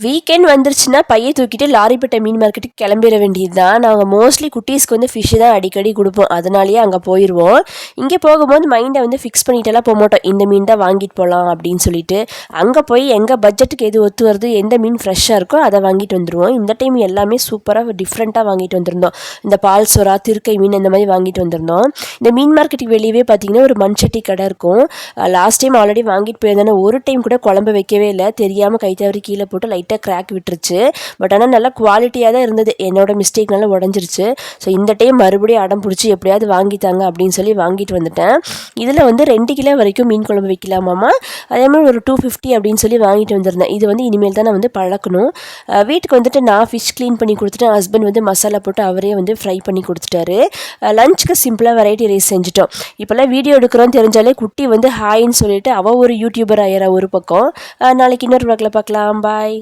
Weekend வந்துருச்சுன்னா பையை தூக்கிட்டு லாரிப்பேட்டை மீன் மார்க்கெட்டுக்கு கிளம்பிட வேண்டியது தான். நாங்கள் மோஸ்ட்லி குட்டீஸ்க்கு வந்து ஃபிஷ்ஷு தான் அடிக்கடி கொடுப்போம், அதனாலேயே அங்கே போயிடுவோம். இங்கே போகும்போது மைண்டை வந்து ஃபிக்ஸ் பண்ணிட்டெல்லாம் போக மாட்டோம், இந்த மீன் தான் வாங்கிட்டு போகலாம் அப்படின்னு சொல்லிட்டு. அங்கே போய் எங்கள் பட்ஜெட்டுக்கு எது ஒத்து வருது, எந்த மீன் ஃப்ரெஷ்ஷாக இருக்கோ அதை வாங்கிட்டு வந்துடுவோம். இந்த டைம் எல்லாமே சூப்பராக டிஃப்ரெண்ட்டாக வாங்கிட்டு வந்திருந்தோம். இந்த பால் சொரா, திருக்கை மீன் இந்த மாதிரி வாங்கிட்டு வந்திருந்தோம். இந்த மீன் மார்க்கெட்டுக்கு வெளியவே பார்த்தீங்கன்னா ஒரு மண்சட்டி கடை இருக்கும். லாஸ்ட் டைம் ஆல்ரெடி வாங்கிட்டு போயிருந்தேன், ஒரு டைம் கூட குழம்பு வைக்கவே இல்லை, தெரியாமல் கை தவறி கீழே போட்டு லைட்டாக கிராக் விட்டுருச்சு. பட் ஆனால் நல்லா குவாலிட்டியாக தான் இருந்தது, என்னோட மிஸ்டேக்னால உடஞ்சிருச்சு. ஸோ இந்த டைம் மறுபடியும் அடம் பிடிச்சி எப்படியாவது வாங்கித்தாங்க அப்படின்னு சொல்லி வாங்கிட்டு வந்துட்டேன். இதில் வந்து 2 கிலோ வரைக்கும் மீன் குழம்பு வைக்கலாமாம்மா, அதே மாதிரி ஒரு 250 அப்படின்னு சொல்லி வாங்கிட்டு வந்திருந்தேன். இது வந்து இனிமேல் தான் நான் வந்து பழக்கணும். வீட்டுக்கு வந்துட்டு நான் ஃபிஷ் க்ளீன் பண்ணி கொடுத்துட்டு ஹஸ்பண்ட் வந்து மசாலா போட்டு அவரே வந்து ஃப்ரை பண்ணி கொடுத்துட்டாரு. லஞ்சுக்கு சிம்பிளாக வெரைட்டி ரைஸ் செஞ்சுட்டோம். இப்போல்லாம் வீடியோ எடுக்கிறோன்னு தெரிஞ்சாலே குட்டி வந்து ஹாய்ன்னு சொல்லிட்டு அவள் ஒரு யூடியூபர் ஆயிரா ஒரு பக்கம். நாளைக்கு இன்னொரு வகையில் பார்க்கலாம். பாய்.